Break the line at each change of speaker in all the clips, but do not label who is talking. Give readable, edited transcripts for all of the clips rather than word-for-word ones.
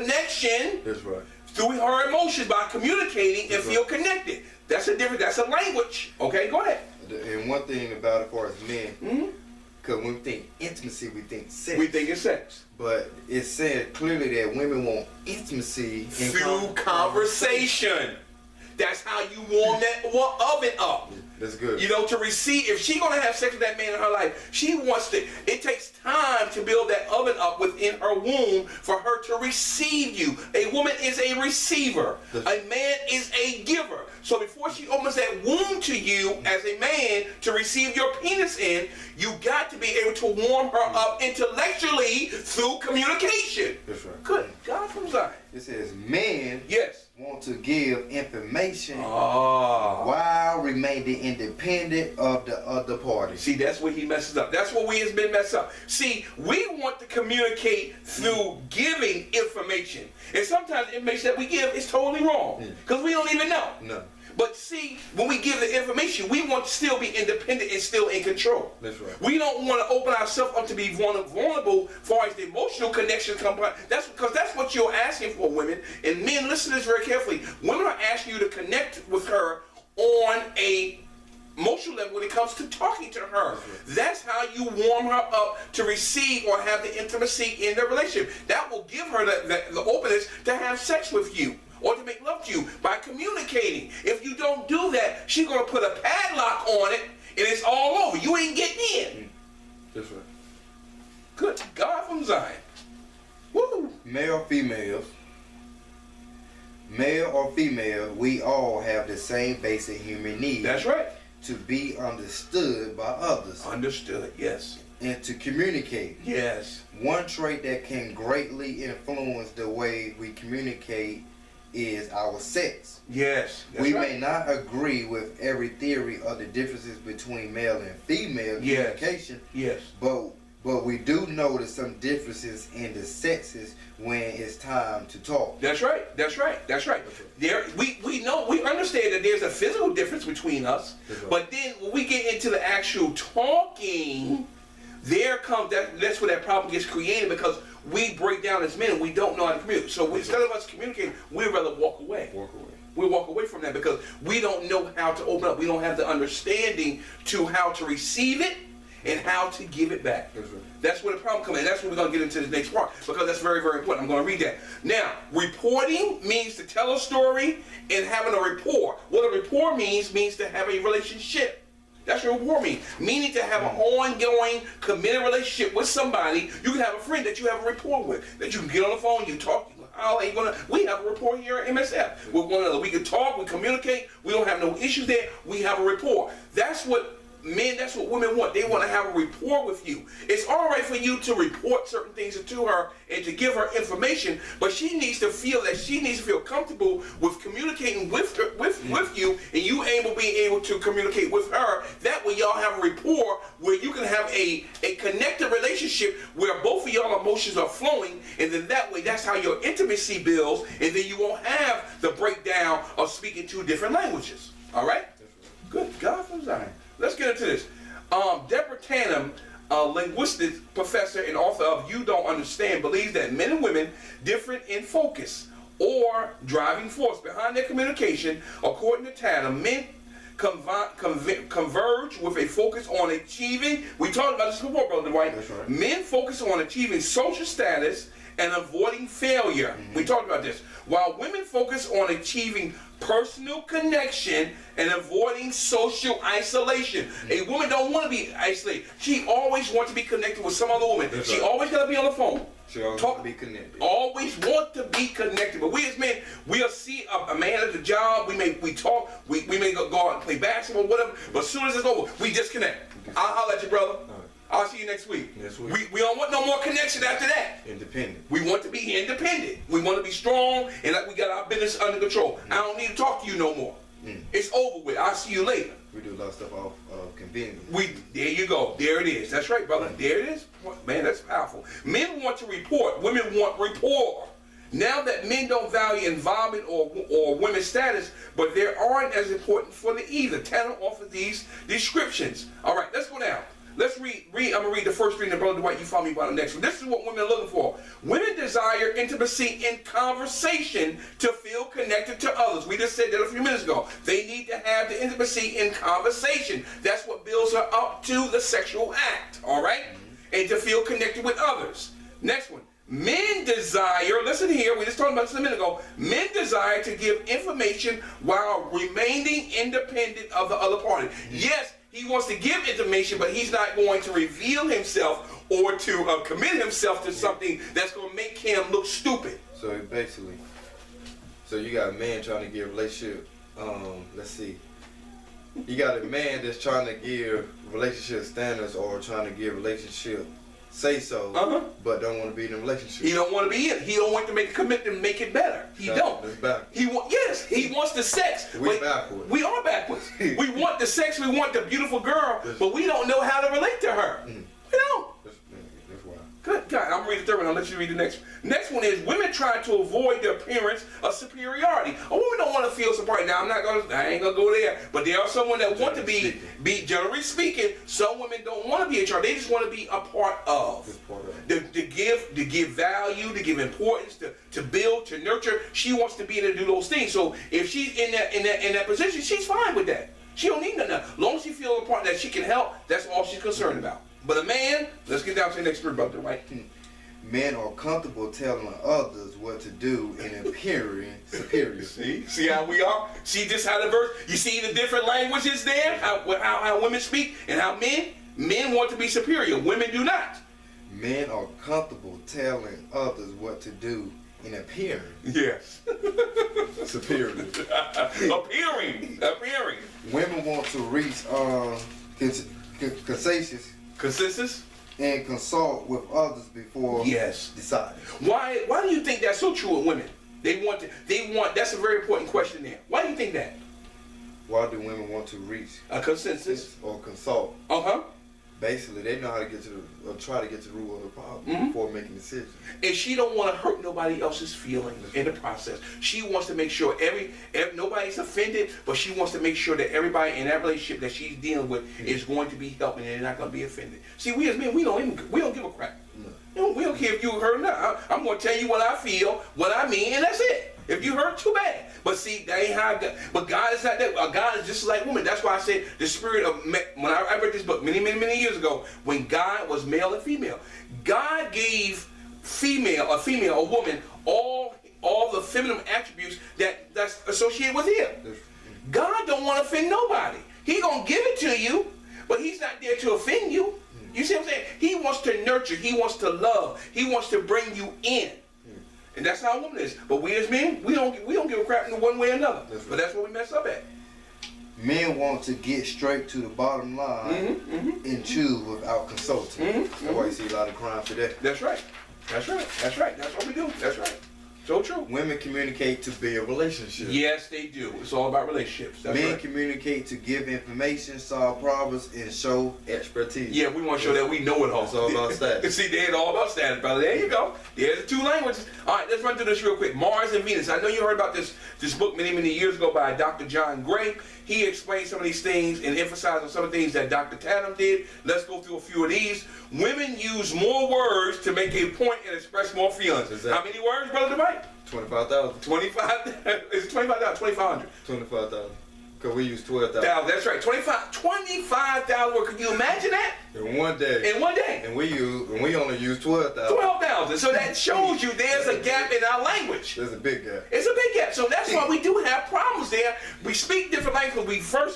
connection.
That's right.
Through her emotions by communicating and
That's
feel
right.
connected. That's a different. That's a language. Okay, go ahead.
And one thing about it, for us men, because when we think intimacy, we think sex.
We think it's sex.
But it said clearly that women want intimacy
Through conversation. That's how you warm that oven up.
That's good.
You know, to receive, if she's going to have sex with that man in her life, she wants to, it takes time to build that oven up within her womb for her to receive you. A woman is a receiver. A man is a giver. So before she opens that womb to you as a man to receive your penis in, you got to be able to warm her up intellectually through communication.
That's right.
Good God from Zion.
It says men
Yes.
want to give information
Ah.
while remaining independent of the other party.
See, that's where he messes up. That's where we has been messed up. See, we want to communicate through giving information. And sometimes the information that we give is totally wrong. Because we don't even know.
No.
But see, when we give the information, we want to still be independent and still in control.
That's right.
We don't want to open ourselves up to be vulnerable as far as the emotional connection comes. That's because that's what you're asking for, women. And men, listen to this very carefully. Women are asking you to connect with her on a emotional level when it comes to talking to her. That's how you warm her up to receive or have the intimacy in the relationship. That will give her the openness to have sex with you or to make love to you by communicating. If you don't do that, she's going to put a padlock on it and it's all over. You ain't getting in.
That's right.
Good God from Zion. Woo!
Male or female, we all have the same basic human need.
That's right.
To be understood by others.
Understood, yes.
And to communicate.
Yes.
One trait that can greatly influence the way we communicate is our sex.
Yes. That's
We
right.
may not agree with every theory of the differences between male and female communication,
Yes.
but we do notice some differences in the sexes when it's time to talk.
That's right. That's right. That's right. There, we know, we understand that there's a physical difference between us,
That's right.
but then when we get into the actual talking, there comes that's where that problem gets created because we break down as men and we don't know how to communicate. So instead of us communicating, we'd rather walk away. We walk away from that because we don't know how to open up. We don't have the understanding to how to receive it and how to give it back.
That's right.
That's where the problem comes in. That's where we're going to get into the next part because that's very, very important. I'm going to read that. Now, reporting means to tell a story and having a rapport. What a rapport means to have a relationship. That's what rapport means. Meaning to have an ongoing, committed relationship with somebody. You can have a friend that you have a rapport with, that you can get on the phone, you talk, we have a rapport here at MSF with one another. We can talk, we communicate, we don't have no issues there, we have a rapport. That's what men, that's what women want. They want to have a rapport with you. It's all right for you to report certain things to her and to give her information, but she needs to feel comfortable with communicating with her, with you, and you being able to communicate with her. That way y'all have a rapport where you can have a connected relationship where both of y'all emotions are flowing, and then that way that's how your intimacy builds, and then you won't have the breakdown of speaking two different languages. All right? Good God from Zion. Let's get into this. Deborah Tannen, a linguistics professor and author of You Don't Understand, believes that men and women different in focus or driving force behind their communication. According to Tannen, men converge with a focus on achieving, we talked about this before, Brother Dwight.
That's right.
Men focus on achieving social status and avoiding failure. We talked about this. While women focus on achieving personal connection and avoiding social isolation. A woman don't want to be isolated. She always wants to be connected with some other woman.
That's
She
right.
always got to be on the phone.
She always want to be connected.
Always want to be connected. But we as men, we'll see a man at the job, we talk, we may go out and play basketball, whatever, but as soon as it's over, we disconnect. I'll holler at you, brother. I'll see you next week. We don't want no more connection after that.
Independent.
We want to be independent. We want to be strong and like we got our business under control. I don't need to talk to you no more. It's over with. I'll see you later.
We do a lot of stuff off convenience.
There you go. There it is. That's right, brother. There it is. Man, that's powerful. Men want to report. Women want rapport. Now that men don't value involvement or women's status, but they aren't as important for the either. Tanner offers these descriptions. All right, let's go down. Let's read. I'm gonna read the first three, and then Brother Dwight, you follow me by the next one. This is what women are looking for. Women desire intimacy in conversation to feel connected to others. We just said that a few minutes ago. They need to have the intimacy in conversation. That's what builds her up to the sexual act. All right, and to feel connected with others. Next one. Men desire, listen here, we just talked about this a minute ago. Men desire to give information while remaining independent of the other party. Yes, he wants to give information, but he's not going to reveal himself or to commit himself to something that's going to make him look stupid.
So basically, you got a man trying to give relationship, let's see. You got a man that's trying to give relationship standards or trying to give relationship say so, but don't want to be in a relationship.
He don't want to be in. He don't want to make a commitment and make it better. He don't.
It's backwards.
He wants the sex.
We're backwards.
We are backwards. We want the sex. We want the beautiful girl, but we don't know how to relate to her. We don't.
That's why.
Good God, I'm reading the third one. I'll let you read the next one. Next one is women try to avoid the appearance of superiority. A woman don't want to feel superior. Now I ain't gonna go there. But there are some women that want to be generally speaking. Some women don't want to be in charge. They just want to be a part of. To give value, to give importance, to build, to nurture. She wants to be able to do those things. So if she's in that position, she's fine with that. She don't need nothing. As long as she feels a part that she can help, that's all she's concerned about. But a man, let's get down to the next group, brother, right?
Men are comfortable telling others what to do and appearing superior.
See how we are? See just how the verse, you see the different languages there? How women speak and how men want to be superior. Women do not.
Men are comfortable telling others what to do and appearing.
Yes.
Superior.
Appearing.
Women want to reach consensus and consult with others before deciding.
Why do you think that's so true with women? They want that's a very important question there. Why do you think that?
Why do women want to reach
a consensus
or consult?
Basically, they know how to get to try to get to the root of the problem before making decisions.
And she don't want to hurt nobody else's feelings in the process. She wants to make sure nobody's offended, but she wants to make sure that everybody in that relationship that she's dealing with is going to be helping and they're not going to be offended. See, we as men, we don't give a crap. No. We don't care if you hurt or not. I'm going to tell you what I feel, what I mean, and that's it. If you hurt, too bad. But see, that ain't how God. But God is not that. God is just like woman. That's why I said the spirit of when I read this book many years ago, when God was male and female, God gave a woman, all the feminine attributes that's associated with Him. God don't want to offend nobody. He gonna give it to you, but He's not there to offend you. You see what I'm saying? He wants to nurture. He wants to love. He wants to bring you in. And that's how a woman is. But we as men, we don't give a crap in one way or another. But that's what we mess up at.
Men want to get straight to the bottom line and choose without consulting.
That's why you see a lot of crime today.
That's right. That's what we do. That's right. So true.
Women communicate to build relationships.
Yes, they do. It's all about relationships. That's
Men
right.
communicate to give information, solve problems, and show
expertise.
Yeah, we want to show that we know it all.
It's all about status.
See, it's all about status, brother. There you go. There's the two languages. All right, let's run through this real quick. Mars and Venus. I know you heard about this book many years ago by Dr. John Gray. He explained some of these things and emphasized on some of the things that Dr. Tatum did. Let's go through a few of these. Women use more words to make a point and express more feelings. Exactly. How many words, Brother Dwight?
25,000.
25? Is it 25,000? 2,500?
25,000. Because we use 12,000.
That's right. 25,000 words. Can you imagine that?
In one day.
In one day.
And we only use 12,000.
12,000. So that shows you there's a gap in our language.
There's a big gap.
It's a big gap. So that's why we do have problems there. We speak different languages.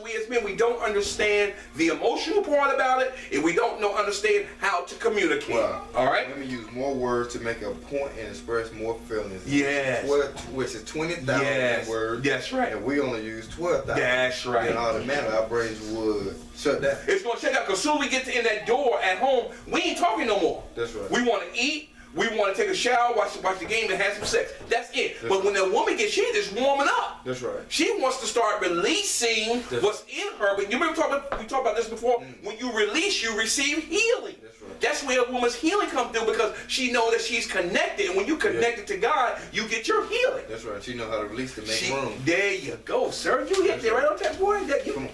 We as men, we don't understand the emotional part about it, and we don't understand how to communicate.
Wow.
All right?
Women use more words to make a point and express more feelings.
Yes.
Which is 20,000 words.
That's right.
And we only use 12,000.
That's right.
Then automatically our brains would shut down.
It's going to shut down because soon we get in that door at home, we ain't talking no more.
That's right.
We want to eat. We want to take a shower, watch the game, and have some sex. That's it. But when the woman gets, she is warming up.
That's right.
She wants to start releasing what's in her. But you remember we talked about this before. When you release, you receive healing.
That's right.
That's where a woman's healing comes through, because she knows that she's connected, and when you connected to God, you get your healing.
That's right. She know how to release to make room.
There you go, sir. You hit there right on that, boy.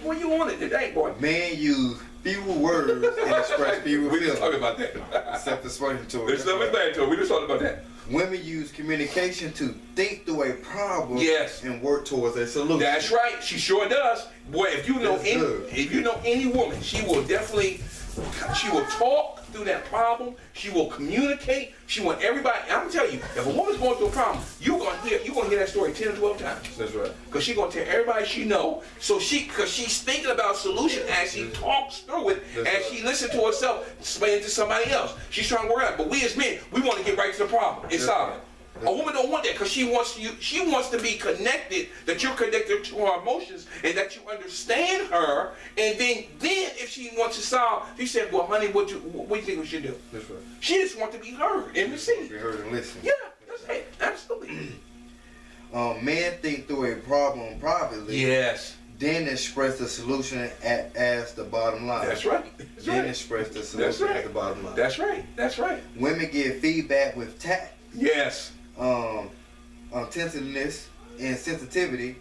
Boy, you on it today, boy.
Men use few words and express few
We just
feelings.
talking about that.
Self-explanatory.
There's something to it. We just talked about that.
Women use communication to think through a problem
Yes.
and work towards a solution.
That's right. She sure does. Boy, if you know
That's
any,
good.
if you know any woman, she will definitely, she will talk through that problem. She will communicate. She want everybody. I'm gonna tell you, if a woman's going through a problem, you're gonna hear that story 10 or 12 times.
That's right.
Because she's gonna tell everybody she know. So because she's thinking about solution as she talks through it,
That's
as
right.
she listens to herself, explain it to somebody else. She's trying to work out. But we as men, we want to get right to the problem and
That's
solve
right.
it. A woman don't want that, because she wants you. She wants to be connected, that you're connected to her emotions, and that you understand her. And then if she wants to solve, she said, "Well, honey, what do you think we should do?"
That's right.
She just wants to be heard and received.
Be heard and listen.
Yeah, that's it. Absolutely.
Men think through a problem privately,
Yes,
then express the solution as the bottom line.
that's right. That's
Then
right.
express the
That's
solution
right.
at the bottom line.
That's right. That's right.
Women give feedback with tact,
Yes.
attentiveness, and sensitivity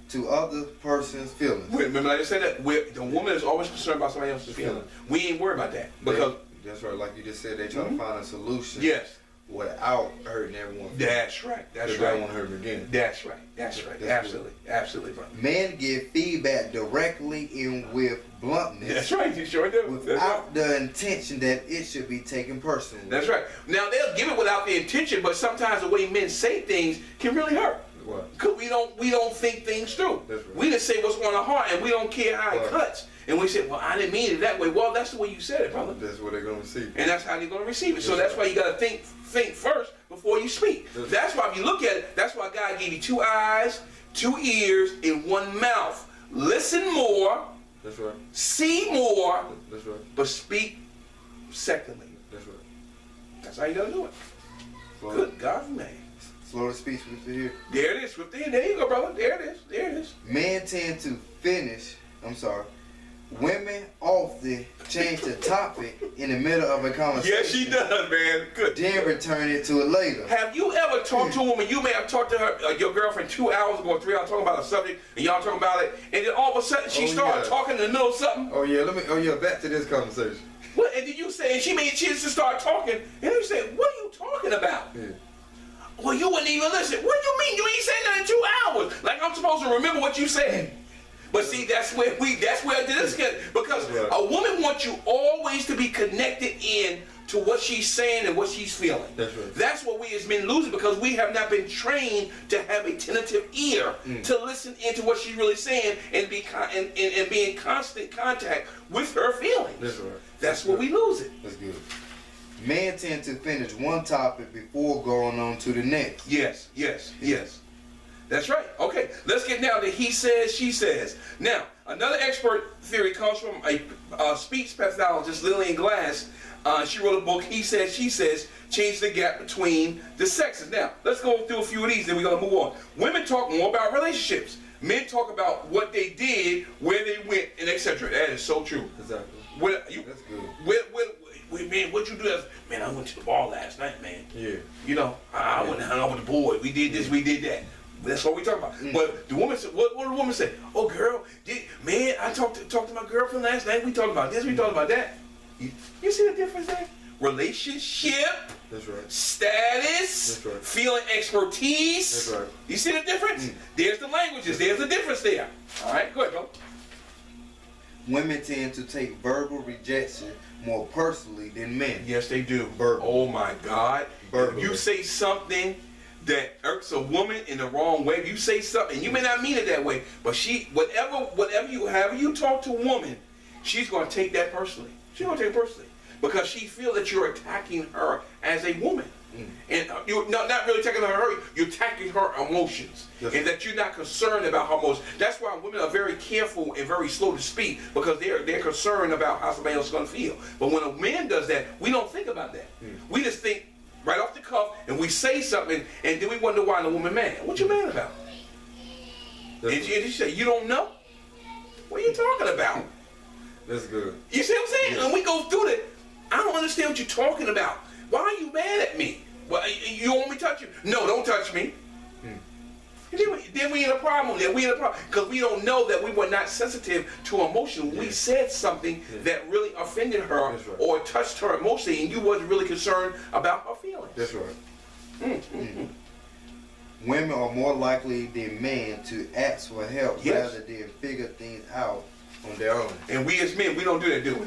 to other person's feelings.
Remember, like I said, that the woman is always concerned about somebody else's feelings. We ain't worried about that, because
That's right. Like you just said, they try to find a solution
yes,
without hurting everyone.
that's right. That's
Because they don't
right.
want to hurt them again.
That's right. That's right.
That's
Absolutely. Absolutely, brother.
Men give feedback directly and with bluntness,
That's right. You sure do. That's right.
without the intention that it should be taken personally.
That's right. Now they'll give it without the intention, but sometimes the way men say things can really hurt.
What?
Cause we don't think things through.
That's right.
We just say what's on our heart, and we don't care how it
Right.
cuts. And we say, "Well, I didn't mean it that way." Well, that's the way you said it, brother.
That's what they're going to receive.
And that's how you're going to receive it. So
That's
that's why you got to think first before you speak. That's why if you look at it, that's why God gave you 2 eyes, 2 ears, and 1 mouth. Listen more,
That's right.
see more,
That's right.
but speak secondly.
That's right.
That's how you got to do it.
Slow,
Good God, man.
Slow to speak, swift to hear.
There it is. There you go, brother. There it is. There it is.
Men tend to women often change the topic in the middle of a conversation.
Yes, she does, man. Good.
Then return it to it later.
Have you ever talked to a woman? You may have talked to her, your girlfriend, 2 hours ago, 3 hours, talking about a subject, and y'all talking about it, and then all of a sudden she
Oh,
started
yeah.
talking in the middle of something.
Oh yeah, back to this conversation.
What? And then you say, and she just start talking, and you say, "What are you talking about?"
Yeah.
Well, you wouldn't even listen. What do you mean? You ain't saying that in 2 hours. Like I'm supposed to remember what you said. But see, that's where this get, because
Right.
a woman wants you always to be connected in to what she's saying and what she's feeling.
That's right.
That's what we as men lose, because we have not been trained to have a tentative ear to listen into what she's really saying and be and be in constant contact with her feelings.
That's right.
That's where we lose it.
That's good.
Men tend to finish one topic before going on to the next.
Yes, yes, yes. That's right. Okay, let's get now to he says, she says. Now, another expert theory comes from a speech pathologist, Lillian Glass. She wrote a book, He Says, She Says, Change the Gap Between the Sexes. Now, let's go through a few of these, then we're going to move on. Women talk more about relationships. Men talk about what they did, where they went, and etc. That is so true.
Exactly.
That's
good.
Man, what you do? Man, I went to the bar last night, man.
Yeah.
You know, I went and hung out with the boys. We did this, we did that. That's what we talking about. But the woman said, what did the woman say? Oh, girl, man, I talked to my girlfriend last night. We talked about this, we talked about that. You see the difference there? Relationship,
That's right.
status,
That's right.
feeling expertise.
That's right.
You see the difference? There's the languages. There's the difference there. All right, go ahead, bro.
Women tend to take verbal rejection more personally than men.
Yes, they do.
Verbal.
Oh my God.
Verbal.
If you say something that irks a woman in the wrong way, if you say something, you may not mean it that way, but however you talk to a woman, she's going to take that personally. She's going to take it personally because she feels that you're attacking her as a woman. And you're not really attacking her, you're attacking her emotions.
Yes.
And that you're not concerned about her emotions. That's why women are very careful and very slow to speak, because they're concerned about how somebody else is going to feel. But when a man does that, we don't think about that. We just think right off the cuff, and we say something, and then we wonder why the woman mad. What you mad about?
That's
And she say, you don't know? What are you talking about?
That's good.
You see what I'm saying?
Yeah.
And we go through that. I don't understand what you're talking about. Why are you mad at me? Well, you want me to touch you? No, don't touch me. Then we in a problem. Because we don't know that we were not sensitive to emotion. We said something that really offended her or touched her emotionally, and you wasn't really concerned about her feelings.
That's right.
Women are more likely than men to ask for help rather than figure things out
On their own.
And we as men, we don't do that, do we?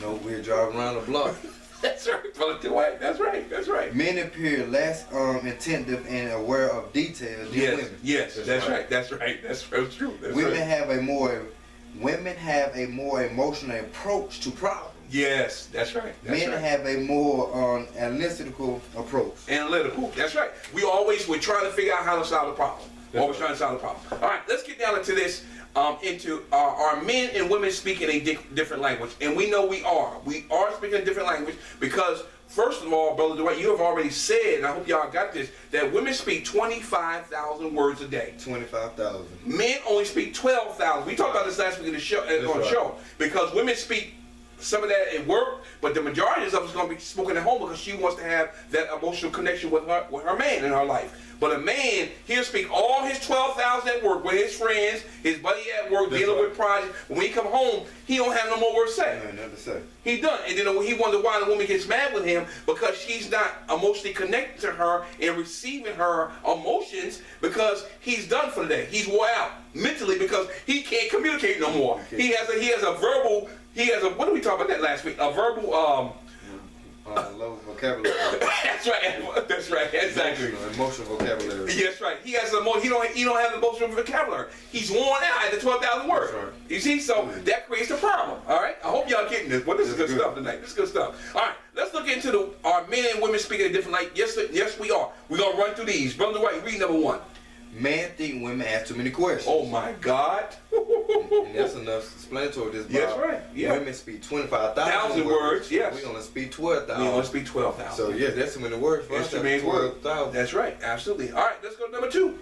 No, we're driving around the block.
That's right, brother Dwight. That's right. That's right.
Men appear less attentive and aware of details than women.
Yes, that's right. That's right. That's true. That's
Women
right.
have a more emotional approach to problems.
Yes, that's right. That's
Men
right.
have a more analytical approach.
Analytical. That's right. We're trying to figure out how to solve the problem. Always trying to solve the problem. All right, let's get down into this. Are men and women speaking a different language? And we know we are. We are speaking a different language because, first of all, Brother Dwight, you have already said, and I hope y'all got this, that women speak 25,000 words a day.
25,000.
Men only speak 12,000. We talked about this last week in the show, on the show, because women speak some of that at work, but the majority of it's going to be spoken at home because she wants to have that emotional connection with her man in her life. But a man, he'll speak all his 12,000 at work with his friends, his buddy at work, dealing with projects. When he come home, he don't have no more words to say.
Nothing to say.
He done. And then he wonder why the woman gets mad with him because she's not emotionally connected to her and receiving her emotions because he's done for the day. He's wore out mentally because he can't communicate no more. He has a verbal. What did we talk about that last week? A verbal.
Low vocabulary.
That's right. That's right. Exactly.
Emotional vocabulary.
That's right. He has he don't have the emotional vocabulary. He's worn out at the 12,000 words.
That's right.
You see, so that creates a problem. All right. I hope y'all getting this. But this is good stuff tonight. This is good stuff. All right. Let's look into our men and women speaking a different light. Yes, we are. We're gonna run through these. Brother White, read number 1.
Men think women ask too many questions.
Oh my God.
And that's enough explanatory. This
That's right. Yeah.
Women speak 25,000
words. Yes.
We only speak 12,000.
We only speak 12,000.
So yeah, that's too many words for us.
That's too many words.
12,000.
That's right. Absolutely. All right. Let's go to number 2.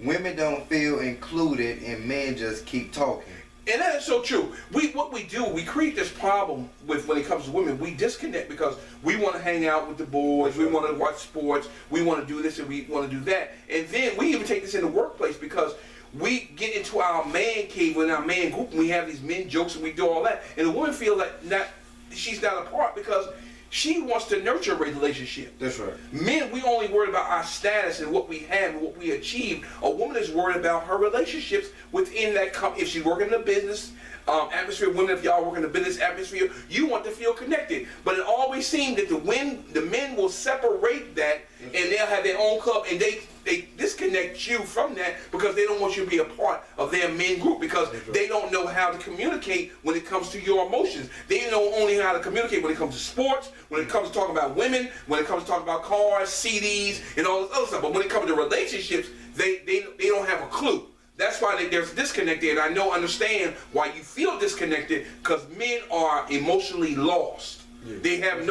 Women don't feel included and men just keep talking.
And that is so true. What we do, we create this problem with when it comes to women. We disconnect because we want to hang out with the boys, we want to watch sports, we want to do this and we want to do that. And then we even take this in the workplace because we get into our man cave with our man group and we have these men jokes and we do all that. And the woman feels like she's not a part because she wants to nurture a relationship.
That's right.
Men, we only worry about our status and what we have and what we achieved. A woman is worried about her relationships within that company. If she's working in a business atmosphere, women, if y'all work in the business atmosphere, you want to feel connected. But it always seems that the men will separate that and they'll have their own club and they disconnect you from that because they don't want you to be a part of their men group because they don't know how to communicate when it comes to your emotions. They know only how to communicate when it comes to sports, when it comes to talking about women, when it comes to talking about cars, CDs, and all this other stuff. But when it comes to relationships, they don't have a clue. That's why there's disconnect there, and I understand why you feel disconnected because men are emotionally lost. Yeah. They have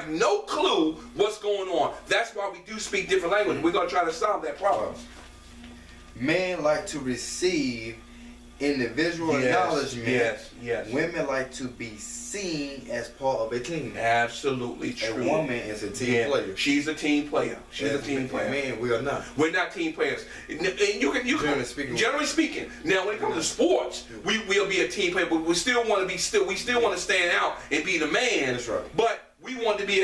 no clue what's going on. That's why we do speak different language. We're gonna try to solve that problem.
Men like to receive individual acknowledgement.
Yes.
Women like to be seen as part of a team.
Absolutely true.
A woman
is a team player.
She's a team player. She's a team player.
Men, we are not.
We're not team players. And you can generally speaking. Now, when it comes to sports, we'll be a team player, but we still want to stand out and be the man.
That's right.
But we want to be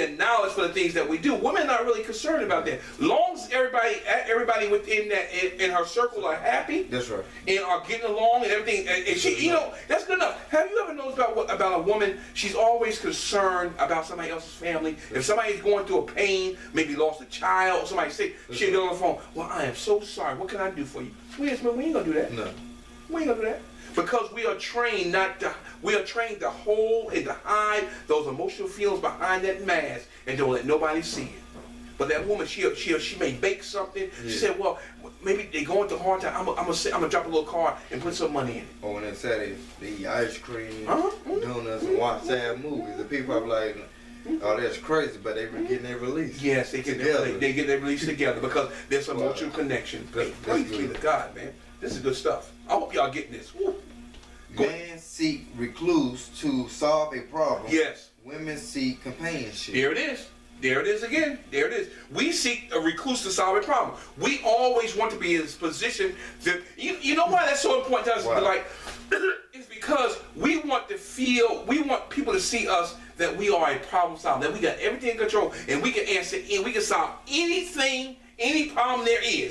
acknowledged for the things that we do. Women are not really concerned about that. Long as everybody within that in her circle are happy.
That's right.
And are getting along and everything. And she, that's good enough. Have you ever noticed about a woman? She's always concerned about somebody else's family. If somebody's going through a pain, maybe lost a child, or somebody sick, she'll get on the phone. Well, I am so sorry. What can I do for you? We ain't gonna do that.
No.
We ain't gonna do that. Because we are trained to hold and to hide those emotional feelings behind that mask and don't let nobody see it. But that woman, she may bake something. Yeah. She said, well, maybe they going through a hard time. I'm gonna drop a little card and put some money in it.
Or when they say they eat ice cream, donuts, and watch sad movies, the people are like, oh, that's crazy, but they were getting their release.
Yes, they get their release together because there's some emotional connection. Praise be to God, man. This is good stuff. I hope y'all getting this.
Men seek recluse to solve a problem.
Yes.
Women seek companionship.
There it is. There it is again. There it is. We seek a recluse to solve a problem. We always want to be in this position that you know why that's so important to us.
Wow.
Like, it's because we want to feel, we want people to see us that we are a problem solver, that we got everything in control, and we can answer, and we can solve anything, any problem there is.